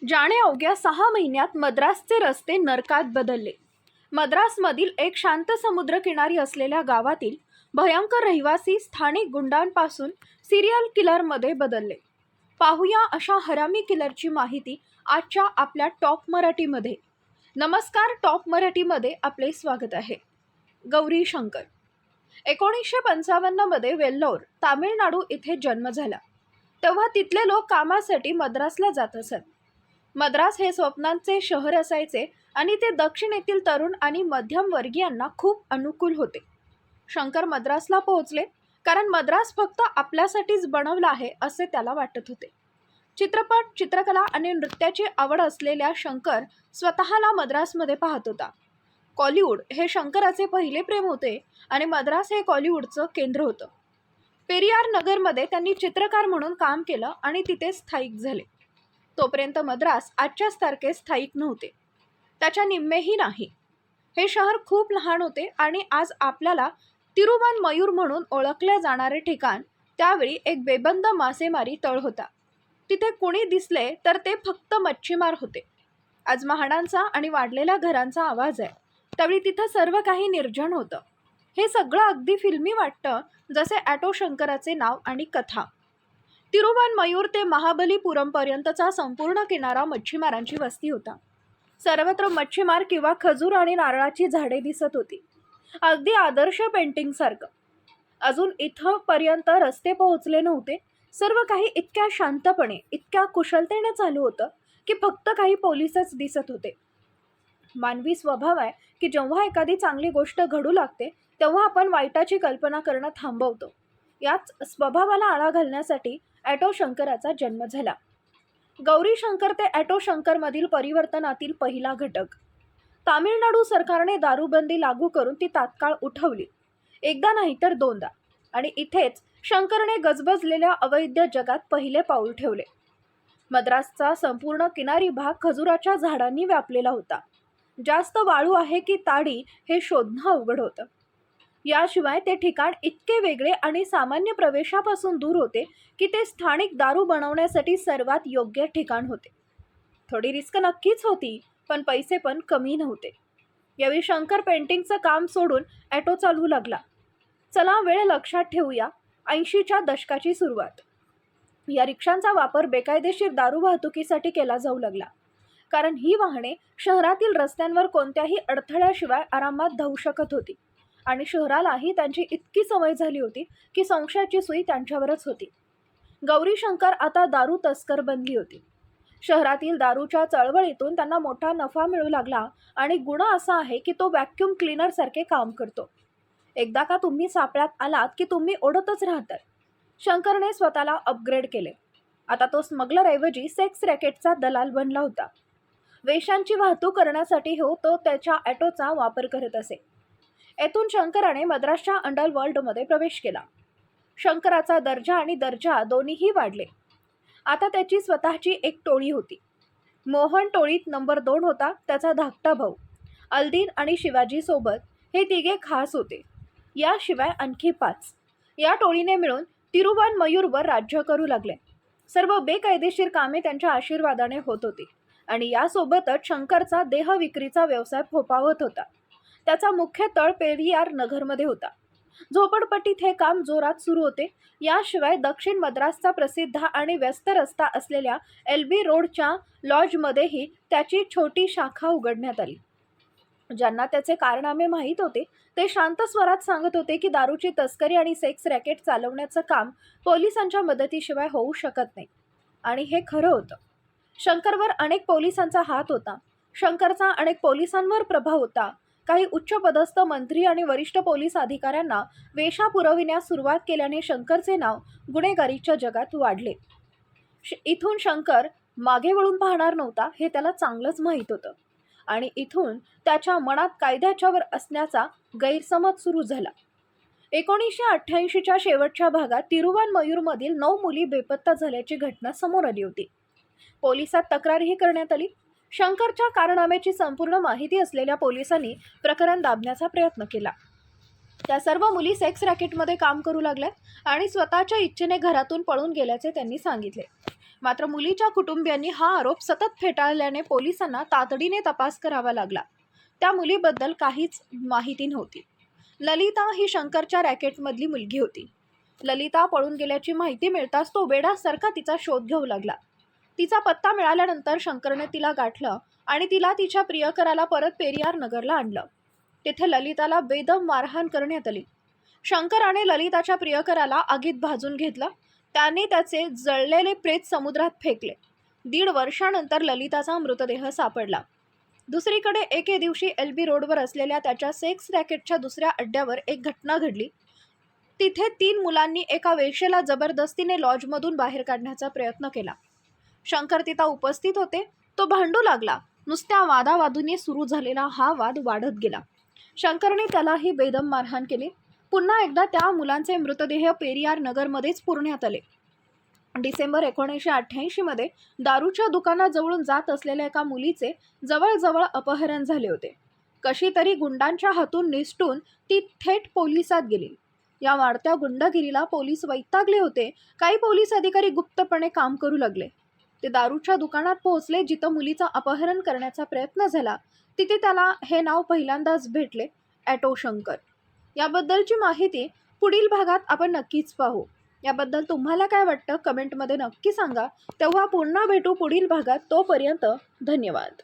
जाणे अवघ्या 6 महिन्यात मद्रासचे रस्ते नरकात बदलले. मद्रासमधील एक शांत समुद्रकिनारी असलेल्या गावातील भयंकर रहिवासी स्थानिक गुंडांपासून सिरियल किलरमध्ये बदलले. पाहूया अशा हरामी किलरची माहिती आजच्या आपल्या टॉप मराठीमध्ये. नमस्कार, टॉप मराठीमध्ये आपले स्वागत आहे. गौरी शंकर 1955 मध्ये वेल्लोर, तामिळनाडू इथे जन्म झाला. तेव्हा तिथले लोक कामासाठी मद्रासला जात असत. मद्रास हे स्वप्नांचे शहर असायचे आणि ते दक्षिणेतील तरुण आणि मध्यमवर्गीयांना खूप अनुकूल होते. शंकर मद्रासला पोहोचले कारण मद्रास फक्त आपल्यासाठीच बनवला आहे असे त्याला वाटत होते. चित्रपट, चित्रकला आणि नृत्याची आवड असलेल्या शंकर स्वतःला मद्रासमध्ये पाहत होता. कॉलिवूड हे शंकराचे पहिले प्रेम होते आणि मद्रास हे कॉलिवूडचं केंद्र होतं. पेरियार नगरमध्ये त्यांनी चित्रकार म्हणून काम केलं आणि तिथे स्थायिक झाले. तोपर्यंत मद्रास आजच्याच तारखेत स्थायिक नव्हते, त्याच्या निम्मेही नाही. हे शहर खूप लहान होते आणि आज आपल्याला तिरुवान्मयूर म्हणून ओळखले जाणारे ठिकाण त्यावेळी एक बेबंद मासेमारी तळ होता. तिथे कुणी दिसले तर ते फक्त मच्छीमार होते. आज महाडांचा आणि वाढलेल्या घरांचा आवाज आहे. त्यावेळी तिथं सर्व काही निर्जन होतं. हे सगळं अगदी फिल्मी वाटतं, जसे ॲटो शंकराचे नाव आणि कथा. तिरुवान्मयूर ते महाबलीपुरमपर्यंतचा संपूर्ण किनारा मच्छीमारांची वस्ती होता. सर्वत्र मच्छीमार किंवा खजूर आणि नारळाची झाडे दिसत होती, अगदी आदर्श पेंटिंगसारखं. अजून इथंपर्यंत रस्ते पोहोचले नव्हते. सर्व काही इतक्या शांतपणे, इतक्या कुशलतेने चालू होतं की फक्त काही पोलिसच दिसत होते. मानवी स्वभाव आहे की जेव्हा एखादी चांगली गोष्ट घडू लागते तेव्हा आपण वाईटाची कल्पना करणं थांबवतो. याच स्वभावाला आळा घालण्यासाठी ॲटो शंकराचा जन्म झाला. गौरी शंकर ते ॲटो शंकरमधील परिवर्तनातील पहिला घटक. तामिळनाडू सरकारने दारूबंदी लागू करून ती तात्काळ उठवली, एकदा नाही तर दोनदा. आणि इथेच शंकरने गजबजलेल्या अवैध जगात पहिले पाऊल ठेवले. मद्रासचा संपूर्ण किनारी भाग खजुराच्या झाडांनी व्यापलेला होता. जास्त वाळू आहे की ताडी हे शोधणं अवघड होतं. याशिवाय ते ठिकाण इतके वेगळे आणि सामान्य प्रवेशापासून दूर होते की ते स्थानिक दारू बनवण्यासाठी सर्वात योग्य ठिकाण होते. थोडी रिस्क नक्कीच होती, पण पैसे पण कमी नव्हते. यावेळी शंकर पेंटिंगचं काम सोडून ॲटो चालवू लागला. चला वेळ लक्षात ठेवूया. 80च्या दशकाची सुरुवात. या रिक्षांचा वापर बेकायदेशीर दारू वाहतुकीसाठी केला जाऊ लागला, कारण ही वाहने शहरातील रस्त्यांवर कोणत्याही अडथळ्याशिवाय आरामात धावू शकत होती आणि शहरालाही त्यांची इतकी सवय झाली होती की संशयाची सुई त्यांच्यावरच होती. गौरी शंकर आता दारू तस्कर बनली होती. शहरातील दारूच्या चळवळीतून त्यांना मोठा नफा मिळू लागला आणि गुण असा आहे की तो व्हॅक्यूम क्लीनरसारखे काम करतो. एकदा का तुम्ही सापळ्यात आलात की तुम्ही ओढतच राहतात. शंकरने स्वतःला अपग्रेड केले. आता तो स्मगलरऐवजी सेक्स रॅकेटचा दलाल बनला होता. वेश्यांची वाहतूक करण्यासाठी तो त्याच्या ॲटोचा वापर करत असे. येथून शंकराने मद्रासच्या अंडरवर्ल्डमध्ये प्रवेश केला. शंकराचा दर्जा आणि दर्जा दोन्हीही वाढले. आता त्याची स्वतःची एक टोळी होती. मोहन टोळीत नंबर 2 होता. त्याचा धाकटा भाऊ अल्दीन आणि शिवाजी सोबत हे तिघे खास होते. याशिवाय आणखी 5. या टोळीने मिळून तिरुवान्मयूरवर राज्य करू लागले. सर्व बेकायदेशीर कामे त्यांच्या आशीर्वादाने होत होती आणि यासोबतच शंकरचा देह विक्रीचा व्यवसाय फोफावत होता. त्याचा मुख्य तळ पेरियार नगरमध्ये होता. झोपडपट्टीत हे काम जोरात सुरू होते. याशिवाय दक्षिण मद्रासचा प्रसिद्ध आणि व्यस्त रस्ता असलेल्या एल्बी रोडच्या लॉजमध्येही त्याची छोटी शाखा उघडण्यात आली. ज्यांना त्याचे कारनामे माहीत होते ते शांत स्वरात सांगत होते की दारूची तस्करी आणि सेक्स रॅकेट चालवण्याचं काम पोलिसांच्या मदतीशिवाय होऊ शकत नाही. आणि हे खरं होतं. शंकरवर अनेक पोलिसांचा हात होता. शंकरचा अनेक पोलिसांवर प्रभाव होता. काही उच्चपदस्थ मंत्री आणि वरिष्ठ पोलीस अधिकाऱ्यांना वेशा पुरविण्यास सुरुवात केल्याने शंकरचे नाव गुन्हेगारीच्या जगात वाढले. इथून शंकर मागे वळून पाहणार नव्हता हे त्याला चांगलंच माहीत होतं आणि इथून त्याच्या मनात कायद्याच्यावर असण्याचा गैरसमज सुरू झाला. 1988च्या शेवटच्या भागात तिरुवान्मयूरमधील 9 मुली बेपत्ता झाल्याची घटना समोर आली होती. पोलिसात तक्रारही करण्यात आली. शंकरच्या कारनाम्याची संपूर्ण माहिती असलेल्या पोलिसांनी प्रकरण दाबण्याचा प्रयत्न केला. त्या सर्व मुली सेक्स रॅकेटमध्ये काम करू लागल्या आणि स्वतःच्या इच्छेने घरातून पळून गेल्याचे त्यांनी सांगितले. मात्र मुलीच्या कुटुंबियांनी हा आरोप सतत फेटाळल्याने पोलिसांना तातडीने तपास करावा लागला. त्या मुलीबद्दल काहीच माहिती नव्हती. ललिता ही शंकरच्या रॅकेटमधली मुलगी होती. ललिता पळून गेल्याची माहिती मिळताच तो वेडासारखा तिचा शोध घेऊ लागला. तिचा पत्ता मिळाल्यानंतर शंकरने तिला गाठलं आणि तिला तिच्या प्रियकराला परत पेरियार नगरला आणलं. तिथे ललिताला बेदम मारहाण करण्यात आली. शंकराने ललिताच्या प्रियकराला आगीत भाजून घेतलं. त्याने त्याचे जळलेले प्रेत समुद्रात फेकले. 1.5 वर्षानंतर ललिताचा मृतदेह सापडला. दुसरीकडे एके दिवशी LB रोडवर असलेल्या त्याच्या सेक्स रॅकेटच्या दुसऱ्या अड्ड्यावर एक घटना घडली. तिथे 3 मुलांनी एका वेश्येला जबरदस्तीने लॉजमधून बाहेर काढण्याचा प्रयत्न केला. शंकर तिथं उपस्थित होते. तो भांडू लागला. नुसत्या वादावादीने सुरू झालेला हा वाद वाढत गेला. शंकरने त्यालाही बेदम मारहाण केली. पुन्हा एकदा त्या मुलांचे मृतदेह पेरियार नगरमध्येच पुरण्यात आले. डिसेंबर 1988 मध्ये दारूच्या दुकानाजवळून जात असलेल्या एका मुलीचे जवळजवळ अपहरण झाले होते. कशी तरी गुंडांच्या हातून निसटून ती थेट पोलिसात गेली. या वाढत्या गुंडगिरीला पोलीस वैतागले होते. काही पोलीस अधिकारी गुप्तपणे काम करू लागले. ते दारूच्या दुकानात पोहोचले जिथं मुलीचं अपहरण करण्याचा प्रयत्न झाला. तिथे त्याला हे नाव पहिल्यांदाच भेटले, ॲटो शंकर. याबद्दलची माहिती पुढील भागात आपण नक्कीच पाहू. याबद्दल तुम्हाला काय वाटतं कमेंटमध्ये नक्की सांगा. तेव्हा पुन्हा भेटू पुढील भागात. तोपर्यंत धन्यवाद.